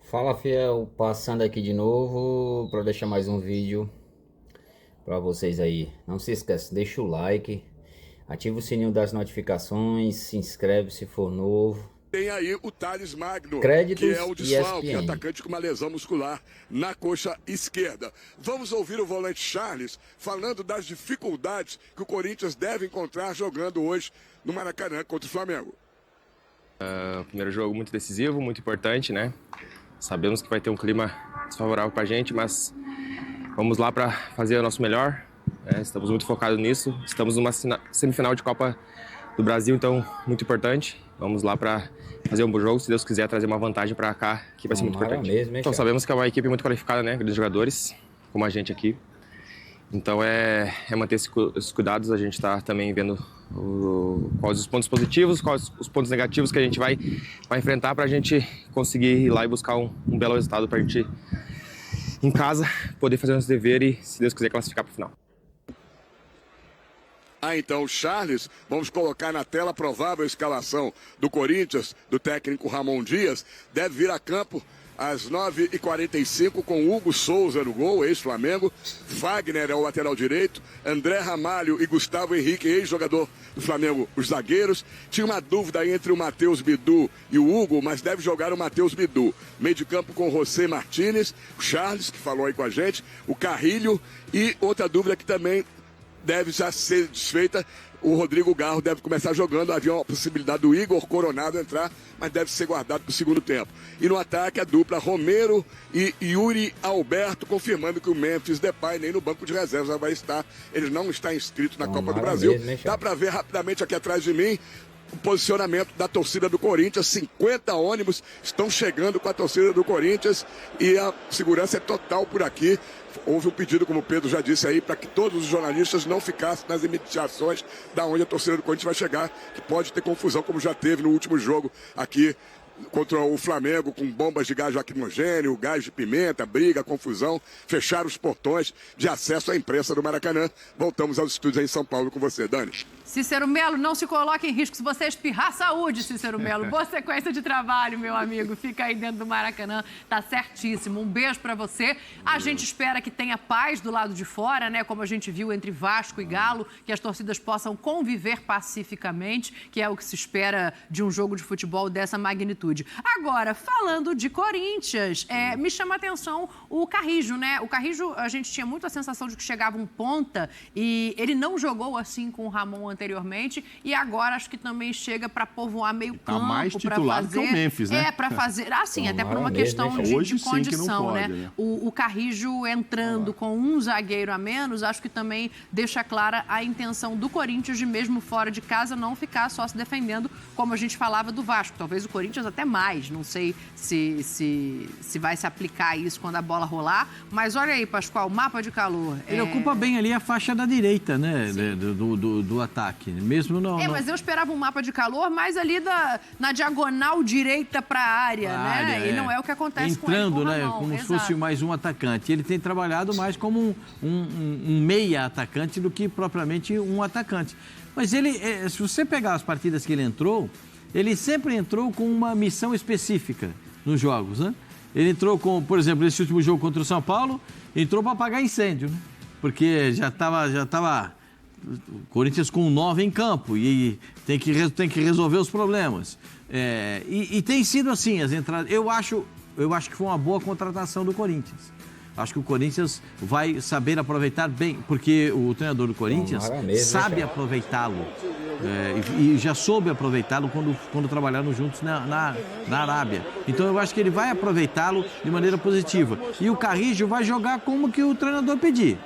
Fala, fiel, passando aqui de novo para deixar mais um vídeo para vocês aí. Não se esqueça, deixa o like, ativa o sininho das notificações, se inscreve se for novo. Tem aí o Thales Magno, que é Créditos o desfalque, ESPN. atacante com uma lesão muscular na coxa esquerda. Vamos ouvir o volante Charles falando das dificuldades que o Corinthians deve encontrar jogando hoje no Maracanã contra o Flamengo. Primeiro jogo muito decisivo, muito importante, né? Sabemos que vai ter um clima desfavorável pra gente, mas vamos lá para fazer o nosso melhor. Estamos muito focados nisso. Estamos numa semifinal de Copa do Brasil, então muito importante. Vamos lá para fazer um bom jogo, se Deus quiser trazer uma vantagem para cá, que vai ser muito importante. Mesmo, Então sabemos que é uma equipe muito qualificada, né? Grandes jogadores, como a gente aqui. Então é manter esses cuidados. A gente está também vendo quais os pontos positivos, quais os pontos negativos que a gente vai enfrentar para a gente conseguir ir lá e buscar um belo resultado para a gente, em casa, poder fazer nosso dever e, se Deus quiser, classificar para o final. Então, Charles, vamos colocar na tela a provável escalação do Corinthians, do técnico Ramon Dias. Deve vir a campo às 9h45 com Hugo Souza no gol, ex-Flamengo. Fagner é o lateral direito. André Ramalho e Gustavo Henrique, ex-jogador do Flamengo, os zagueiros. Tinha uma dúvida aí entre o Matheus Bidu e o Hugo, mas deve jogar o Matheus Bidu. Meio de campo com o José Martínez, o Charles, que falou aí com a gente, o Carrilho e outra dúvida que também deve já ser desfeita. O Rodrigo Garro deve começar jogando. Havia uma possibilidade do Igor Coronado entrar, mas deve ser guardado para o segundo tempo. E no ataque, a dupla Romero e Yuri Alberto, confirmando que o Memphis Depay nem no banco de reservas vai estar. Ele não está inscrito na Copa do Brasil. Dá para ver rapidamente aqui atrás de mim o posicionamento da torcida do Corinthians. 50 ônibus estão chegando com a torcida do Corinthians e a segurança é total por aqui. Houve um pedido, como o Pedro já disse aí, para que todos os jornalistas não ficassem nas imediações da onde a torcida do Corinthians vai chegar, que pode ter confusão, como já teve no último jogo aqui contra o Flamengo, com bombas de gás lacrimogêneo, gás de pimenta, briga, confusão. Fecharam os portões de acesso à imprensa do Maracanã. Voltamos aos estúdios aí em São Paulo com você, Dani. Cícero Melo, não se coloque em risco se você espirrar. Saúde, Cícero Melo. Boa sequência de trabalho, meu amigo. Fica aí dentro do Maracanã. Tá certíssimo. Um beijo pra você. A gente espera que tenha paz do lado de fora, né? Como a gente viu entre Vasco e Galo, que as torcidas possam conviver pacificamente, que é o que se espera de um jogo de futebol dessa magnitude. Agora, falando de Corinthians, me chama a atenção o Carrijo, né? O Carrijo, a gente tinha muito a sensação de que chegava um ponta e ele não jogou assim com o Ramon anteriormente e agora acho que também chega para povoar meio campo. Tá mais titular que o Memphis, né? Para fazer, assim, até por uma questão de condição, né? O Carrijo entrando com um zagueiro a menos, acho que também deixa clara a intenção do Corinthians de, mesmo fora de casa, não ficar só se defendendo, como a gente falava do Vasco. Talvez o Corinthians até mais, não sei se vai se aplicar isso quando a bola rolar, mas olha aí, Pascoal, mapa de calor. Ele ocupa bem ali a faixa da direita, né, do ataque, mesmo não... Mas eu esperava um mapa de calor mais ali na diagonal direita para a área, né? E não é o que acontece entrando, com ele, né, como se fosse mais um atacante. Ele tem trabalhado mais como um meia atacante do que propriamente um atacante. Mas ele, se você pegar as partidas que ele entrou, ele sempre entrou com uma missão específica nos jogos, né? Ele entrou com, por exemplo, nesse último jogo contra o São Paulo, entrou para apagar incêndio, né? Porque já estava o Corinthians com 9 em campo e tem que resolver os problemas. E tem sido assim as entradas. Eu acho que foi uma boa contratação do Corinthians. Acho que o Corinthians vai saber aproveitar bem, porque o treinador do Corinthians sabe aproveitá-lo. E já soube aproveitá-lo quando trabalharam juntos na Arábia. Então eu acho que ele vai aproveitá-lo de maneira positiva. E o Carrijo vai jogar como que o treinador pedir.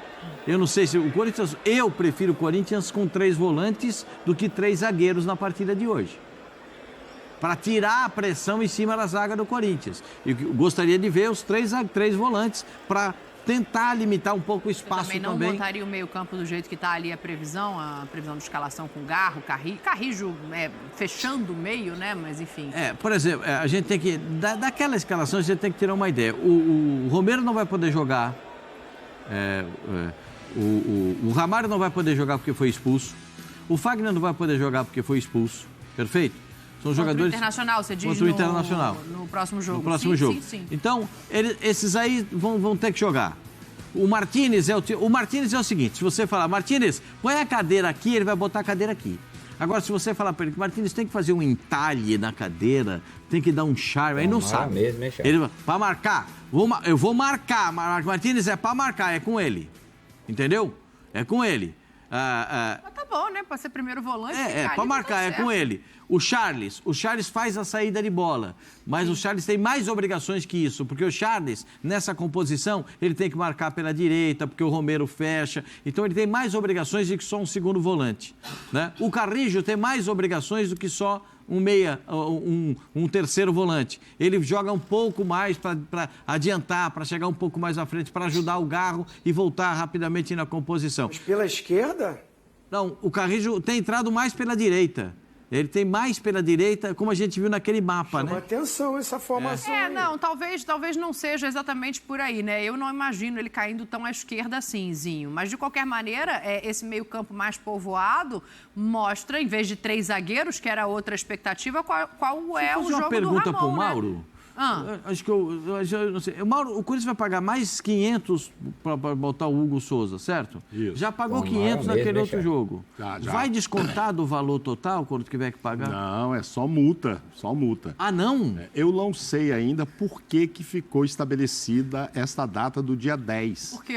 Eu não sei se o Corinthians... Eu prefiro o Corinthians com 3 volantes do que 3 zagueiros na partida de hoje. Para tirar a pressão em cima da zaga do Corinthians. Eu gostaria de ver os 3 volantes para tentar limitar um pouco o espaço também. Você também não montaria o meio-campo do jeito que está ali a previsão de escalação com Garro, Carrijo fechando o meio, né? Mas enfim. Por exemplo, a gente tem que... Daquela escalação, a gente tem que tirar uma ideia. O Romero não vai poder jogar. O Ramalho não vai poder jogar porque foi expulso. O Fagner não vai poder jogar porque foi expulso. Perfeito? São jogadores... Contra o Internacional, você diz contra o Internacional. No próximo jogo. No próximo jogo. Sim. Então, esses aí vão ter que jogar. O Martínez é o seguinte, se você falar, Martínez, põe a cadeira aqui, ele vai botar a cadeira aqui. Agora, se você falar para ele que o Martínez tem que fazer um entalhe na cadeira, tem que dar um charme, aí não sabe. Mesmo, ele para marcar, eu vou marcar, Martínez é para marcar, é com ele. Entendeu? É com ele. Mas tá bom, né? Para ser primeiro volante. Para marcar, é com ele. O Charles faz a saída de bola, mas o Charles tem mais obrigações que isso, porque o Charles, nessa composição, ele tem que marcar pela direita, porque o Romero fecha, então ele tem mais obrigações do que só um segundo volante, né? O Carrillo tem mais obrigações do que só um terceiro volante. Ele joga um pouco mais para adiantar, para chegar um pouco mais à frente, para ajudar o Garro e voltar rapidamente na composição. Mas pela esquerda? Não, o Carrillo tem entrado mais pela direita. Ele tem mais pela direita, como a gente viu naquele mapa, Chama né? atenção essa formação. Não, talvez não seja exatamente por aí, né? Eu não imagino ele caindo tão à esquerda assim, Zinho. Mas, de qualquer maneira, esse meio-campo mais povoado mostra, em vez de 3 zagueiros, que era outra expectativa, qual é o jogo do Ramon, uma pergunta para o Mauro. Né? Acho que eu não sei. Mauro, o Corinthians vai pagar mais 500 para botar o Hugo Souza, certo? Isso. Já pagou 500 naquele outro jogo. Já. Vai descontar do valor total quando tiver que pagar? Não, é só multa, só multa. Ah, não? Eu não sei ainda por que ficou estabelecida esta data do dia 10. Porque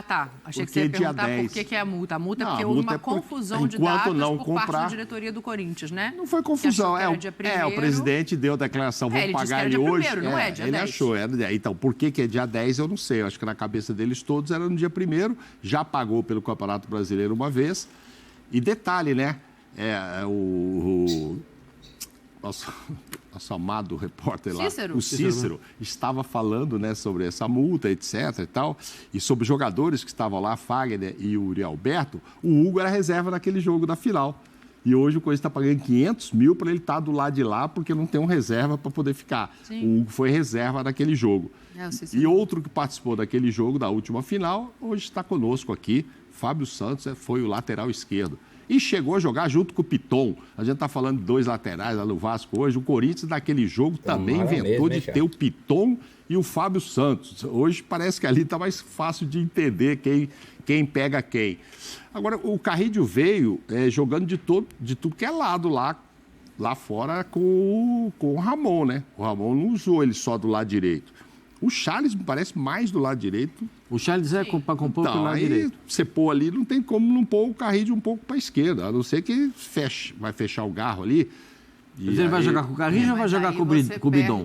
tá. Achei Porque que você ia dia perguntar 10. por que é a multa. A multa é porque Não, a houve multa uma é por- confusão de enquanto datas não por parte comprar- da diretoria do Corinthians, né? Não foi Que confusão, achou que era dia o primeiro. presidente deu a declaração, vamos ele disse pagar que era ele dia hoje. primeiro, não é dia ele 10. achou, então, por que é dia 10 eu não sei, eu acho que na cabeça deles todos era no dia 1º, já pagou pelo Campeonato Brasileiro uma vez, e detalhe, né, o nosso amado repórter lá, Cícero. o Cícero, estava falando, né, sobre essa multa, etc e tal, e sobre os jogadores que estavam lá, Fagner e o Uri Alberto, o Hugo era reserva naquele jogo da final. E hoje o Corinthians está pagando 500 mil para ele estar do lado de lá, porque não tem um reserva para poder ficar. Sim. O Hugo foi reserva naquele jogo. Cícero. E outro que participou daquele jogo, da última final, hoje está conosco aqui, Fábio Santos, foi o lateral esquerdo. E chegou a jogar junto com o Piton. A gente está falando de 2 laterais lá no Vasco hoje. O Corinthians, naquele jogo, também inventou de ter o Piton e o Fábio Santos. Hoje parece que ali está mais fácil de entender quem pega quem. Agora, o Carrillo veio jogando de tudo que é lado lá fora com o Ramon, né? O Ramon não usou ele só do lado direito. O Charles me parece mais do lado direito. O Charles é para compor pelo lado aí direito. você pôr ali, não tem como não pôr o Carrillo um pouco para a esquerda, a não ser que vai fechar o Garro ali. Mas ele vai jogar com o Carrillo ou vai jogar com o Bidon?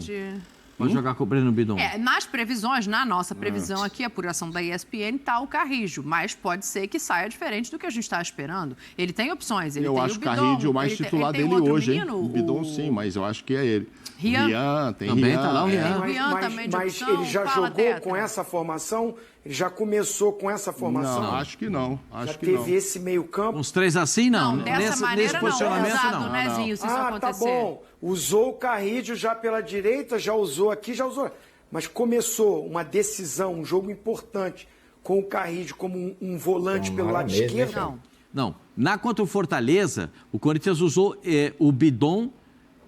Vai jogar com o Breno Bidon. Nas previsões, na nossa previsão aqui, a apuração da ESPN, está o Carrillo, mas pode ser que saia diferente do que a gente está esperando. Ele tem opções, ele eu tem acho o o Bidon. Carrillo o mais titular ele tem dele outro hoje, menino, hein? O Bidon sim, mas eu acho que é ele. Rian. Tem Também Rian. tá lá o Rian. Rian também de Mas opção. ele já Fala, jogou Tetra. com essa formação? Ele já começou com essa formação? Não, acho que não. Já Acho que teve não. esse meio campo? Uns 3 assim, não. Não, dessa nesse maneira não. posicionamento, Ousado, não. né, Zinho, se isso Tá acontecer. bom. Usou o Carrillo já pela direita, já usou aqui, já usou. Mas começou uma decisão, um jogo importante, com o Carrillo como um volante pelo lado mesmo, esquerdo. Não. Não. Na contra o Fortaleza, o Corinthians usou o Bidon,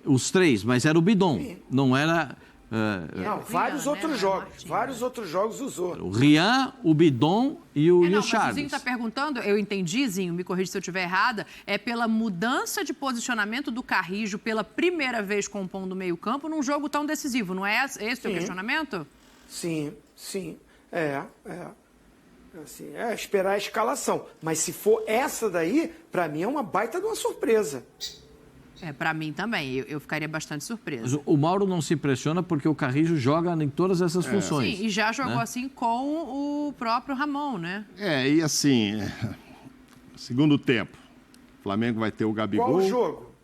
os 3, mas era o Bidon. Não era... Não, vários Rian, outros né, jogos. Martins? Vários outros jogos usou. o Rian, o Bidon e o Não, mas o Charles. Zinho está perguntando, eu entendi, Zinho, me corrija se eu estiver errada, é pela mudança de posicionamento do Carrillo pela primeira vez compondo o meio-campo num jogo tão decisivo, não é esse o teu questionamento? Sim. Assim, esperar a escalação. Mas se for essa daí, pra mim é uma baita de uma surpresa. Para mim também, eu ficaria bastante surpresa. Mas o Mauro não se impressiona porque o Carrillo joga em todas essas funções. Sim, e já jogou assim com o próprio Ramon, né? E assim, segundo tempo, o Flamengo vai ter o Gabigol. Qual o jogo?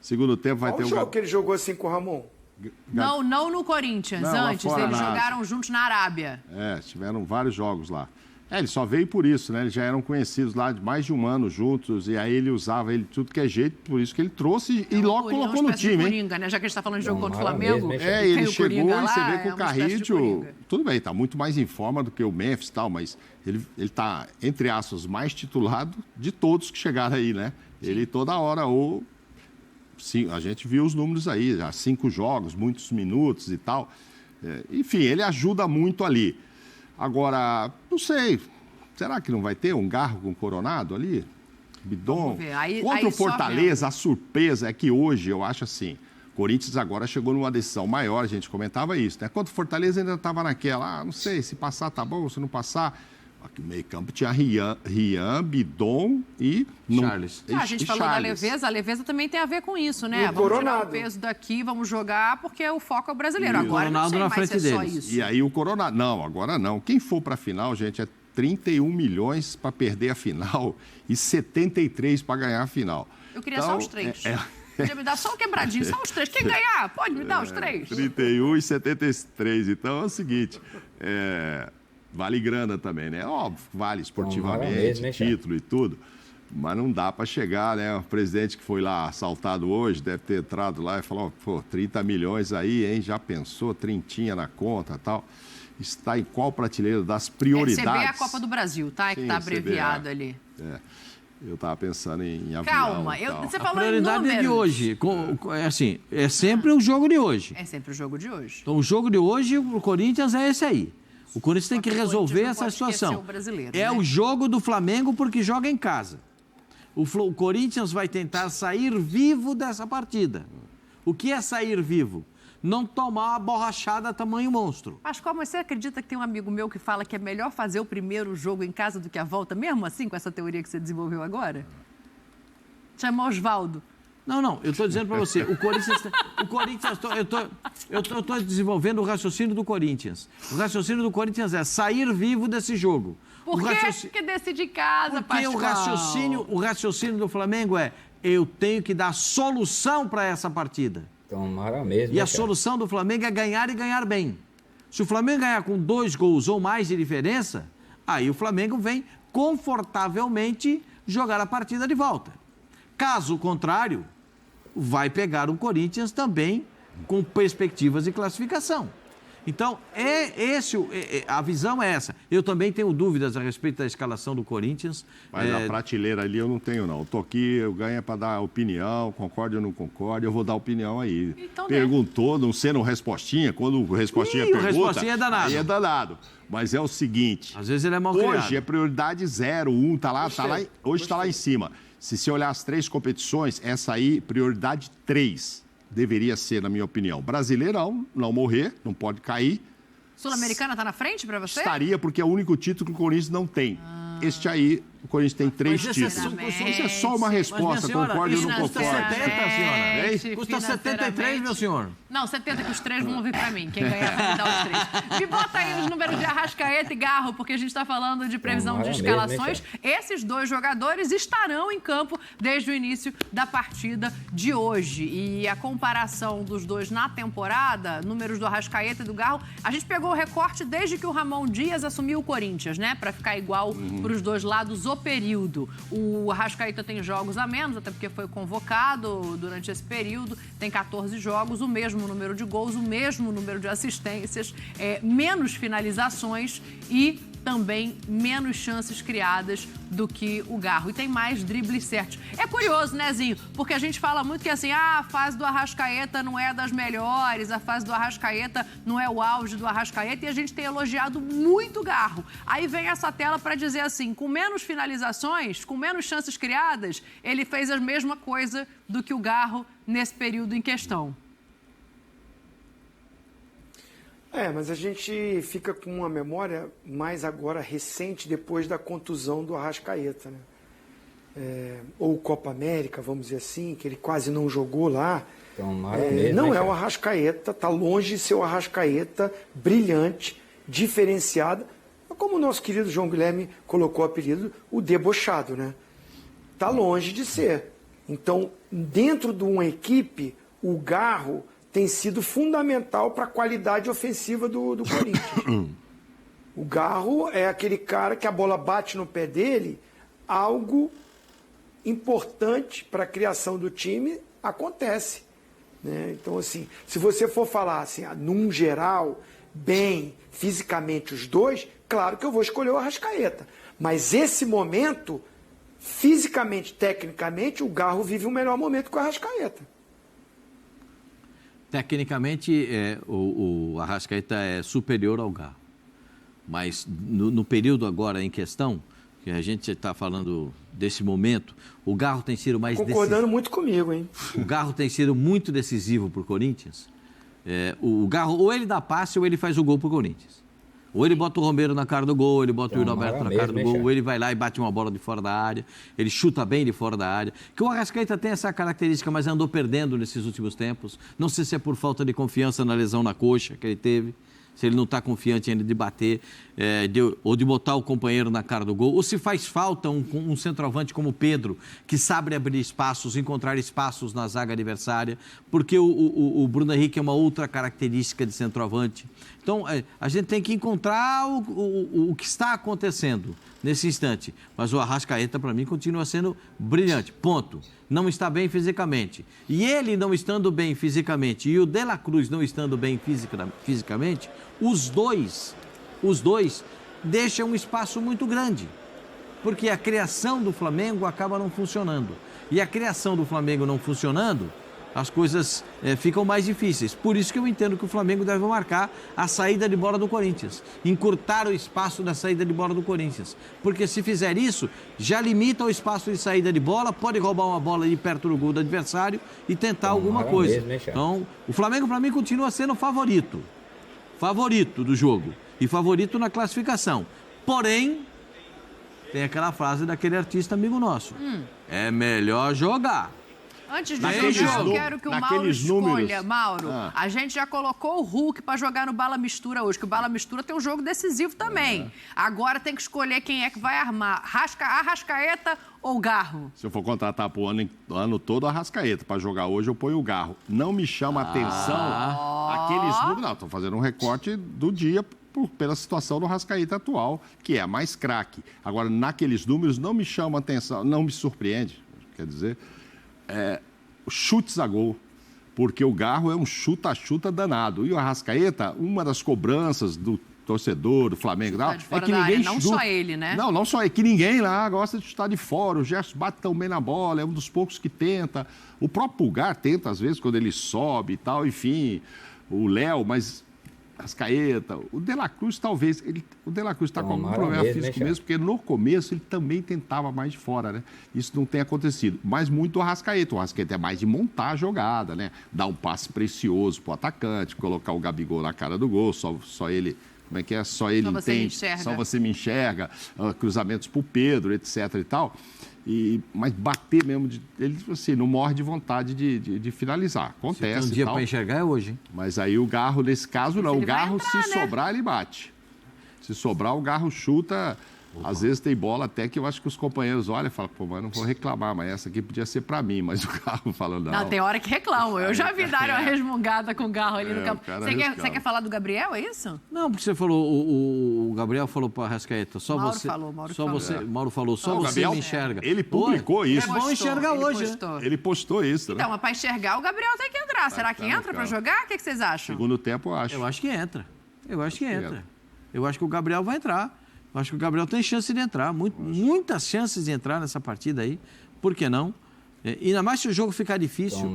Segundo tempo vai Qual ter o o jogo Gabigol. que ele jogou assim com o Ramon? Não no Corinthians, Não, lá antes, fora, eles na jogaram juntos na Arábia. Tiveram vários jogos lá. Ele só veio por isso, né? Eles já eram conhecidos lá de mais de um ano juntos, e aí ele usava ele de tudo que é jeito, por isso que ele trouxe e logo colocou no time, hein? Coringa, né? Já que a gente está falando de jogo contra o Flamengo. mesmo, Ele tem o chegou Coringa e você lá, vê que é o uma espécie de Carrillo, Coringa. tudo bem, tá muito mais em forma do que o Memphis e tal, mas ele tá, entre aspas, mais titulado de todos que chegaram aí, né? Ele toda hora ou A gente viu os números aí, já 5 jogos, muitos minutos e tal. Enfim, ele ajuda muito ali. Agora, não sei, será que não vai ter um Garro com Coronado ali? Bidon? Contra o Fortaleza, a surpresa é que hoje, eu acho assim, o Corinthians agora chegou numa decisão maior, a gente comentava isso, né? Contra o Fortaleza ainda estava naquela, não sei, se passar tá bom, se não passar... Aqui no meio campo tinha Rian, Bidon e... Charles. A gente falou da leveza, a leveza também tem a ver com isso, né? Vamos tirar o peso daqui, vamos jogar, porque o foco é o brasileiro. Agora não sei mais se é só isso. E aí o Coronado... Não, agora não. Quem for para a final, gente, é 31 milhões para perder a final e 73 para ganhar a final. Eu queria só os 3. Podia me dar só um quebradinho, só os 3. Quem ganhar, pode me dar os 3. 31 e 73. Então é o seguinte... Vale grana também, né? Óbvio, vale esportivamente, título e tudo. Mas não dá para chegar, né? O presidente que foi lá assaltado hoje deve ter entrado lá e falou, pô, 30 milhões aí, hein? Já pensou, trintinha na conta e tal. Está em qual prateleira das prioridades? CBA é a Copa do Brasil, tá? Sim, que está abreviado ali. Eu estava pensando em avião. Calma, você falou em números. A prioridade de hoje, é sempre o jogo de hoje. É sempre o jogo de hoje. Então, o jogo de hoje, o Corinthians é esse aí. O Corinthians tem que resolver essa situação. O jogo do Flamengo porque joga em casa. O Corinthians vai tentar sair vivo dessa partida. O que é sair vivo? Não tomar uma borrachada tamanho monstro. Pascoal, mas você acredita que tem um amigo meu que fala que é melhor fazer o primeiro jogo em casa do que a volta, mesmo assim, com essa teoria que você desenvolveu agora? Chama Osvaldo. Não, eu estou dizendo para você, o Corinthians, eu estou desenvolvendo o raciocínio do Corinthians. O raciocínio do Corinthians é sair vivo desse jogo. Por que? Porque decide em casa, Pascoal. Porque o raciocínio do Flamengo é, eu tenho que dar solução para essa partida. Tomara mesmo. E a solução do Flamengo é ganhar e ganhar bem. Se o Flamengo ganhar com 2 gols ou mais de diferença, aí o Flamengo vem confortavelmente jogar a partida de volta. Caso contrário, vai pegar o Corinthians também com perspectivas de classificação. Então, a visão é essa. Eu também tenho dúvidas a respeito da escalação do Corinthians. Mas a prateleira ali eu não tenho, não. Eu tô aqui, eu ganho para dar opinião, concordo ou não concordo, eu vou dar opinião aí. Então, perguntou, não sendo respostinha, quando o respostinha pergunta... O respostinha é danado. Aí é danado. Mas é o seguinte... Às vezes ele é mal criado. Hoje é prioridade 0, 1, hoje está lá em cima. Se você olhar as 3 competições, essa aí, prioridade 3, deveria ser, na minha opinião. Brasileirão, não morrer, não pode cair. Sul-Americana está na frente para você? Estaria, porque é o único título que o Corinthians não tem. Este aí, o Corinthians tem 3 títulos. Isso é só uma resposta, concordo ou não concordo. Custa 73, meu senhor. Não, 70 que os 3 vão vir para mim. Quem ganhar vai me dar os 3. Me bota aí os números de Arrascaeta e Garro, porque a gente está falando de previsão de escalações. Esses 2 jogadores estarão em campo desde o início da partida de hoje. E a comparação dos 2 na temporada, números do Arrascaeta e do Garro, a gente pegou o recorte desde que o Ramon Dias assumiu o Corinthians, né? Para ficar igual para os 2 lados o período. O Arrascaeta tem jogos a menos, até porque foi convocado durante esse período, tem 14 jogos, o mesmo número de gols, o mesmo número de assistências, menos finalizações e também menos chances criadas do que o Garro. E tem mais dribles certos. É curioso, né, Zinho? Porque a gente fala muito que assim, a fase do Arrascaeta não é das melhores, a fase do Arrascaeta não é o auge do Arrascaeta, e a gente tem elogiado muito o Garro. Aí vem essa tela para dizer assim, com menos finalizações, com menos chances criadas, ele fez a mesma coisa do que o Garro nesse período em questão. Mas a gente fica com uma memória mais agora recente, depois da contusão do Arrascaeta, né? Ou Copa América, vamos dizer assim, que ele quase não jogou lá. Não é o Arrascaeta, está longe de ser o Arrascaeta brilhante, diferenciado, como o nosso querido João Guilherme colocou o apelido, o debochado, né? Está longe de ser. Então, dentro de uma equipe, o Garro tem sido fundamental para a qualidade ofensiva do Corinthians. O Garro é aquele cara que a bola bate no pé dele, algo importante para a criação do time acontece, né? Então, assim, se você for falar assim, num geral, bem, fisicamente os 2, claro que eu vou escolher o Arrascaeta. Mas esse momento, fisicamente, tecnicamente, o Garro vive um melhor momento que o Arrascaeta. Tecnicamente, o Arrascaeta é superior ao Garro. Mas no período agora em questão, que a gente está falando desse momento, o Garro tem sido mais decisivo. Concordando muito comigo, hein? O Garro tem sido muito decisivo para o Corinthians. O Garro, ou ele dá passe, ou ele faz o gol para o Corinthians. Ou ele bota o Romero na cara do gol, ele bota o Yuri Alberto na cara do gol, ou ele vai lá e bate uma bola de fora da área, ele chuta bem de fora da área. Que o Arrascaeta tem essa característica, mas andou perdendo nesses últimos tempos. Não sei se é por falta de confiança na lesão na coxa que ele teve, se ele não está confiante ainda de bater, ou de botar o companheiro na cara do gol, ou se faz falta um centroavante como o Pedro, que sabe abrir espaços, encontrar espaços na zaga adversária, porque o Bruno Henrique é uma outra característica de centroavante. Então, a gente tem que encontrar o que está acontecendo nesse instante. Mas o Arrascaeta, para mim, continua sendo brilhante. Ponto. Não está bem fisicamente. E ele não estando bem fisicamente e o De La Cruz não estando bem fisicamente, os dois deixam um espaço muito grande. Porque a criação do Flamengo acaba não funcionando. E a criação do Flamengo não funcionando, as coisas ficam mais difíceis. Por isso que eu entendo que o Flamengo deve marcar a saída de bola do Corinthians. Encurtar o espaço da saída de bola do Corinthians. Porque se fizer isso, já limita o espaço de saída de bola, pode roubar uma bola ali perto do gol do adversário e tentar alguma coisa. Então, o Flamengo, para mim, continua sendo favorito. Favorito do jogo. E favorito na classificação. Porém, tem aquela frase daquele artista amigo nosso. É melhor jogar. Antes de jogar, eu quero que o Mauro escolha. Mauro, a gente já colocou o Hulk para jogar no Bala Mistura hoje, que o Bala Mistura tem um jogo decisivo também. Agora tem que escolher quem é que vai armar, Arrascaeta ou Garro? Se eu for contratar pro ano todo a Arrascaeta, para jogar hoje eu ponho o Garro. Não me chama atenção aqueles números. Não, estou fazendo um recorte do dia pela situação do Arrascaeta atual, que é a mais craque. Agora, naqueles números não me chama atenção, não me surpreende, quer dizer... chutes a gol, porque o Garro é um chuta-chuta danado. E o Arrascaeta, uma das cobranças do torcedor do Flamengo é que ninguém chuta. Não só ele, né? Não só ele, que ninguém lá gosta de chutar de fora. O Gerson bate tão bem na bola, é um dos poucos que tenta. O próprio Pulgar tenta, às vezes, quando ele sobe e tal, enfim. O Léo, mas... Arrascaeta, o De La Cruz talvez, o De La Cruz está com algum problema físico mesmo, porque no começo ele também tentava mais de fora, né? Isso não tem acontecido, mas muito o Arrascaeta. O Arrascaeta é mais de montar a jogada, né? Dar um passe precioso pro atacante, colocar o Gabigol na cara do gol, só ele, como é que é? Só ele entende, só você me enxerga, cruzamentos pro Pedro, etc e tal. Mas bater mesmo, ele assim, não morre de vontade de finalizar. Acontece. Se tem um dia para enxergar é hoje, hein? Mas aí o Garro, nesse caso, não. O Garro, se sobrar, ele bate. Se sobrar, o Garro chuta. Às vezes tem bola até que eu acho que os companheiros olham e falam, pô, mas não vou reclamar, mas essa aqui podia ser para mim. Mas o Garro fala, não. Não, tem hora que reclamam. Eu já vi dar uma resmungada com o Garro ali no campo. Você quer falar do Gabriel, é isso? Não, porque você falou, o Gabriel falou para a Arrascaeta, só Mauro você... Falou, Mauro só falou. Você, Mauro falou, só você Gabriel, me enxerga. Ele publicou isso. É bom enxergar hoje, Ele postou isso, né? Então, mas para enxergar, o Gabriel tem que entrar. Será que entra para jogar? O que vocês acham? Segundo tempo, eu acho. Eu acho que entra. Eu acho que o Gabriel vai entrar. Eu acho que o Gabriel tem chance de entrar, muitas chances de entrar nessa partida aí. Por que não? Ainda mais se o jogo ficar difícil,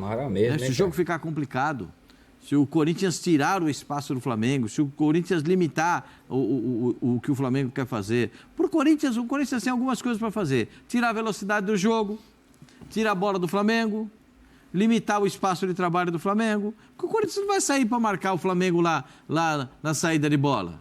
se o jogo ficar complicado, se o Corinthians tirar o espaço do Flamengo, se o Corinthians limitar o que o Flamengo quer fazer. O Corinthians tem algumas coisas para fazer. Tirar a velocidade do jogo, tirar a bola do Flamengo, limitar o espaço de trabalho do Flamengo. Porque o Corinthians não vai sair para marcar o Flamengo lá na saída de bola.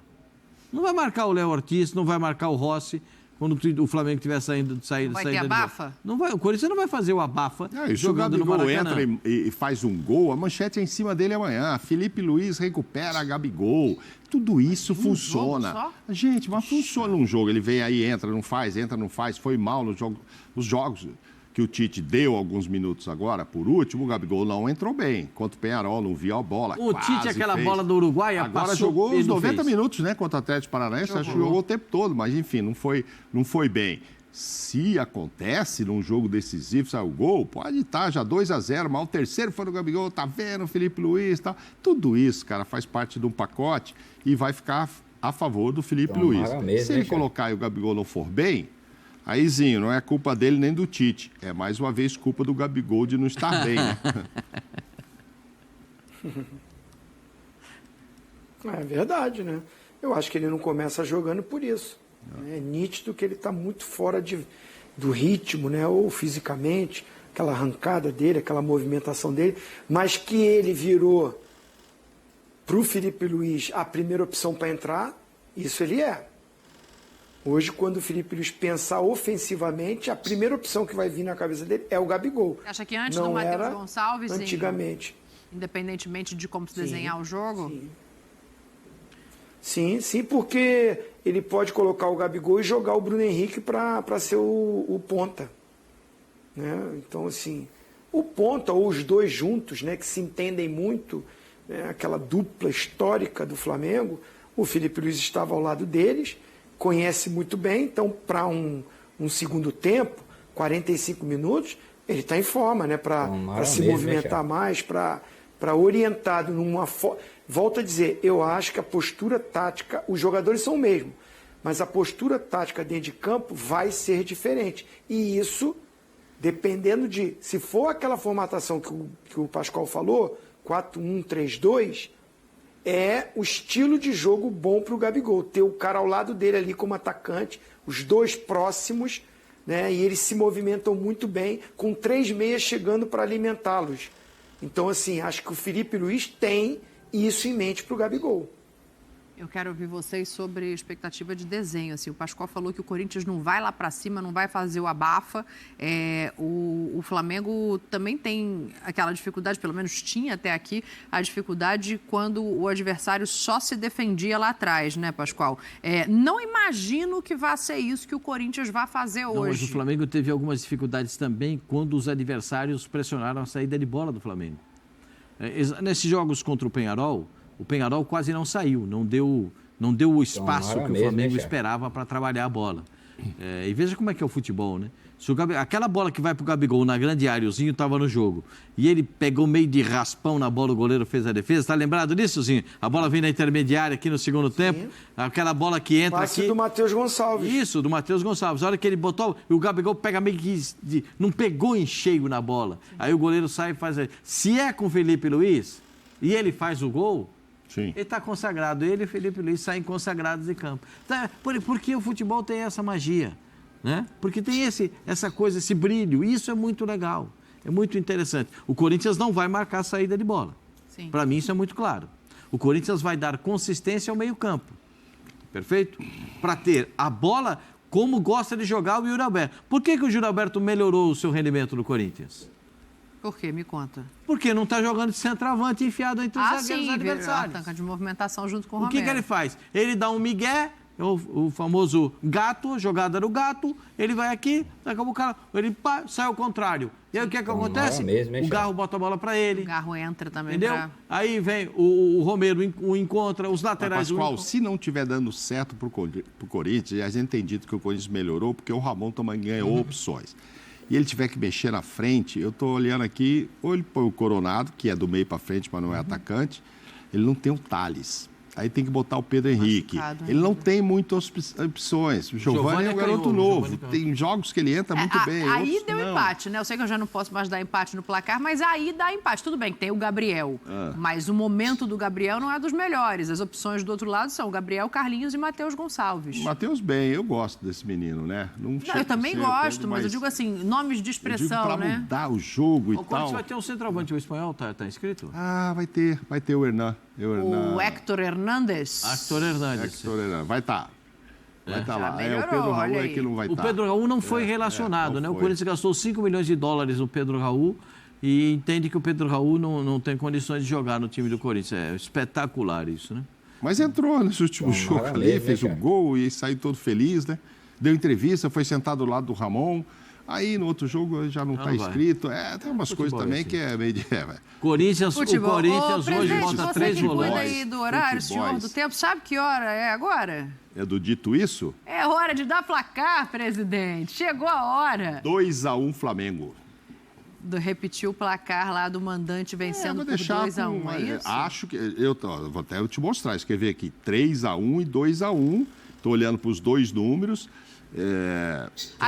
Não vai marcar o Léo Ortiz, não vai marcar o Rossi, quando o Flamengo estiver saindo de saída. Vai ter abafa? Não vai, o Corinthians não vai fazer o abafa jogando no Gabigol Maracanã. entra e faz um gol, a manchete é em cima dele amanhã. Felipe Luiz recupera a Gabigol. Tudo isso funciona. Gente, mas funciona num jogo. Ele vem aí, entra, não faz. Foi mal no jogo. Os jogos que o Tite deu alguns minutos agora, por último, o Gabigol não entrou bem. Contra o Penharol, não viu a bola. O Tite, aquela bola do Uruguai, agora jogou os 90 minutos, né? Contra o Atlético Paranaense, acho que jogou o tempo todo, mas enfim, não foi bem. Se acontece num jogo decisivo, sai o gol, pode estar já 2-0, mas o terceiro foi no Gabigol, tá vendo, Felipe Luiz e tal. Tudo isso, cara, faz parte de um pacote e vai ficar a favor do Felipe Luiz. Se ele colocar e o Gabigol não for bem, aí, Zinho, não é culpa dele nem do Tite. É, mais uma vez, culpa do Gabigol de não estar bem, né? É verdade, né? Eu acho que ele não começa jogando por isso. É nítido que ele está muito fora do ritmo, né? Ou fisicamente, aquela arrancada dele, aquela movimentação dele, mas que ele virou para o Felipe Luiz a primeira opção para entrar, isso ele é. Hoje, quando o Felipe Luiz pensar ofensivamente, a primeira opção que vai vir na cabeça dele é o Gabigol. Você acha que antes não do Matheus era Gonçalves, antigamente. Independentemente de como se desenhar o jogo? Sim, porque ele pode colocar o Gabigol e jogar o Bruno Henrique para ser o ponta. Né? Então, assim, o ponta ou os dois juntos, né, que se entendem muito, né, aquela dupla histórica do Flamengo, o Felipe Luiz estava ao lado deles, conhece muito bem, então para um segundo tempo, 45 minutos, ele está em forma, né, para se movimentar mais, para orientado numa volto a dizer, eu acho que a postura tática, os jogadores são o mesmo, mas a postura tática dentro de campo vai ser diferente. E isso, dependendo de, se for aquela formatação que o Pascoal falou, 4-1-3-2, é o estilo de jogo bom para o Gabigol. Ter o cara ao lado dele ali como atacante, os dois próximos, né, e eles se movimentam muito bem, com 3 meias chegando para alimentá-los. Então, assim, acho que o Felipe Luiz tem isso em mente para o Gabigol. Eu quero ouvir vocês sobre expectativa de desenho. Assim, o Pascoal falou que o Corinthians não vai lá para cima, não vai fazer o abafa. O Flamengo também tem aquela dificuldade, pelo menos tinha até aqui, a dificuldade quando o adversário só se defendia lá atrás, né, Pascoal? Não imagino que vá ser isso que o Corinthians vai fazer hoje. Não, mas o Flamengo teve algumas dificuldades também quando os adversários pressionaram a saída de bola do Flamengo. Nesses jogos contra o Peñarol quase não saiu, não deu o espaço que o Flamengo esperava para trabalhar a bola. E veja como é que é o futebol, né? Se aquela bola que vai para o Gabigol na grande área, o Zinho estava no jogo, e ele pegou meio de raspão na bola, o goleiro fez a defesa. Está lembrado disso, Zinho? A bola vem na intermediária aqui no segundo tempo, aquela bola que entra passe aqui... do Matheus Gonçalves. Isso, do Matheus Gonçalves. A hora que ele botou, o Gabigol pega meio que... não pegou em cheio na bola. Aí o goleiro sai e faz... Se é com o Felipe Luiz, e ele faz o gol... Sim. Ele está consagrado, ele e o Felipe Luiz saem consagrados de campo. Porque o futebol tem essa magia, né? Porque tem essa coisa, esse brilho, isso é muito legal, é muito interessante. O Corinthians não vai marcar a saída de bola. Para mim isso é muito claro. O Corinthians vai dar consistência ao meio-campo, perfeito? Para ter a bola como gosta de jogar o Yuri Alberto. Por que o Yuri Alberto melhorou o seu rendimento no Corinthians? Por quê? Me conta. Porque não está jogando de centroavante enfiado entre os zagueiros adversários. Tanca de movimentação junto com o Romero. O que ele faz? Ele dá um migué, o famoso gato, jogada do gato, ele vai aqui, acabou o cara, ele sai ao contrário. E aí o que acontece? O Garro bota a bola para ele. O Garro entra também. Entendeu? Aí vem o Romero, o encontra, os laterais... Pascoal, se não estiver dando certo para o Corinthians, a gente tem dito que o Corinthians melhorou porque o Ramon também ganhou opções. E ele tiver que mexer na frente, eu estou olhando aqui, ou ele põe o Coronado, que é do meio para frente, mas não é atacante, ele não tem o Thales. Aí tem que botar o Pedro Henrique. Ele não tem muitas opções. O Giovani é um garoto novo. Tem jogos que ele entra muito bem. Aí deu empate, né? Eu sei que eu já não posso mais dar empate no placar, mas aí dá empate. Tudo bem que tem o Gabriel, mas o momento do Gabriel não é dos melhores. As opções do outro lado são o Gabriel, Carlinhos e Matheus Gonçalves. Matheus bem, eu gosto desse menino, né? Não, eu também gosto, mas eu digo assim, nomes de expressão, né? Para mudar o jogo e tal. Quando vai ter um centroavante, o espanhol tá inscrito? Vai ter o Hernan. O Héctor Hernández. Héctor Hernández. Vai estar. Vai estar lá. Melhorou, o Pedro Raul é que não vai estar. O Pedro Raul não foi relacionado, né? O Corinthians gastou $5 milhões no Pedro Raul e entende que o Pedro Raul não tem condições de jogar no time do Corinthians. É espetacular isso, né? Mas entrou nesse último jogo ali, fez um gol e saiu todo feliz, né? Deu entrevista, foi sentado ao lado do Ramon. Aí no outro jogo já não está inscrito. Tem umas coisas também que é meio de... Corinthians, o Corinthians hoje bota 3 volantes. Você que cuida aí do horário, senhor do tempo, sabe que hora é agora? É do dito isso? É hora de dar placar, presidente. Chegou a hora. 2-1 Flamengo. Repetir o placar lá do mandante vencendo por 2-1, é isso? Acho que... Vou até te mostrar, escrever aqui 3-1 e 2-1. Estou olhando para os dois números.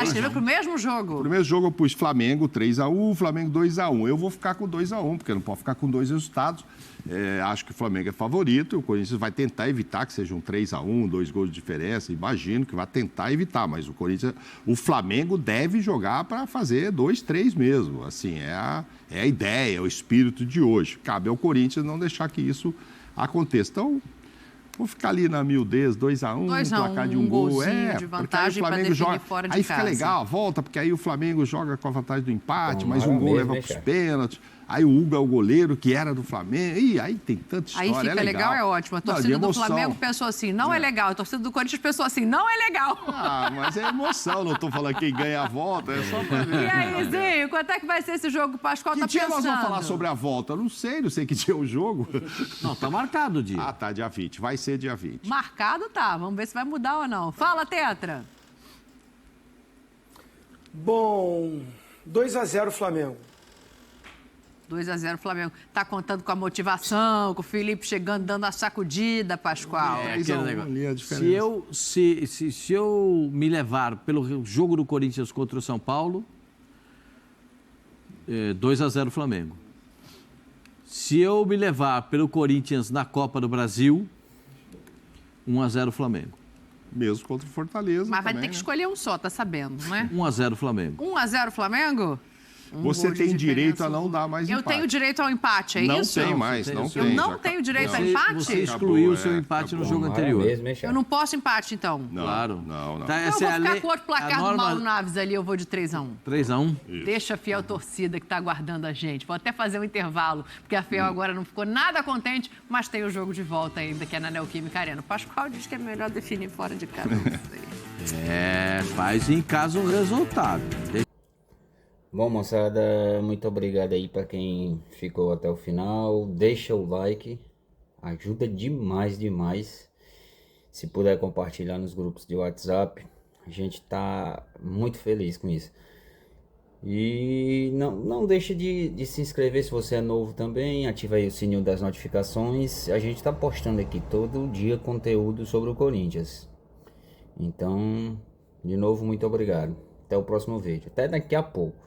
Escreveu pro mesmo jogo. No primeiro jogo eu pus Flamengo 3-1, Flamengo 2-1. Eu vou ficar com 2-1, porque não pode ficar com 2 resultados. Acho que o Flamengo é favorito, o Corinthians vai tentar evitar que seja um 3-1, 2 gols de diferença, imagino que vai tentar evitar, mas o Flamengo deve jogar para fazer 2-3 mesmo, assim, é a ideia, é o espírito de hoje. Cabe ao Corinthians não deixar que isso aconteça. Então, vou ficar ali na miudez, 2-1, placar de um gol. Golzinho de vantagem para definir fora de aí casa. fica legal a volta, porque aí o Flamengo joga com a vantagem do empate, mas um gol leva para os pênaltis. Aí o Hugo é o goleiro que era do Flamengo. E aí tem tanta história, aí fica legal, é ótimo. A torcida do Flamengo pensou assim, não é legal. A torcida do Corinthians pensou assim, não é legal. Mas é emoção, não estou falando quem ganha a volta, é só pra ver. E aí, Zinho, quanto é que vai ser esse jogo? O Pascoal tá pensando. Que dia nós vamos falar sobre a volta? Não sei que dia é o jogo. Não, tá marcado o dia. Tá, dia 20. Vai ser dia 20. Marcado tá, vamos ver se vai mudar ou não. Fala, Tetra. Bom, 2-0 Flamengo. 2-0 Flamengo. Tá contando com a motivação, com o Felipe chegando, dando a sacudida, Pascoal. Aquele negócio. Se eu me levar pelo jogo do Corinthians contra o São Paulo, 2-0 Flamengo. Se eu me levar pelo Corinthians na Copa do Brasil, 1-0 Flamengo. Mesmo contra o Fortaleza. Mas vai também, ter que escolher um só, tá sabendo, né? 1-0 Flamengo. 1-0 Flamengo? Você tem direito a não dar mais empate. Eu tenho direito ao empate, é não isso? Tem mais, não tem. Eu não tenho direito a empate? Você excluiu o seu empate no jogo anterior. Eu não posso empate, então? Não, claro. Não. Tá, eu vou ficar com outro placar do Mauro Naves ali, eu vou de 3-1. 3-1? Deixa a fiel torcida que tá aguardando a gente. Vou até fazer um intervalo, porque a fiel agora não ficou nada contente, mas tem o jogo de volta ainda, que é na Neoquímica Arena. O Pascoal diz que é melhor definir fora de casa. Faz em casa o resultado. Bom, moçada, muito obrigado aí para quem ficou até o final. Deixa o like, ajuda demais. Se puder compartilhar nos grupos de WhatsApp, a gente tá muito feliz com isso. E não deixe de se inscrever se você é novo também, ativa aí o sininho das notificações. A gente tá postando aqui todo dia conteúdo sobre o Corinthians. Então, de novo, muito obrigado. Até o próximo vídeo. Até daqui a pouco.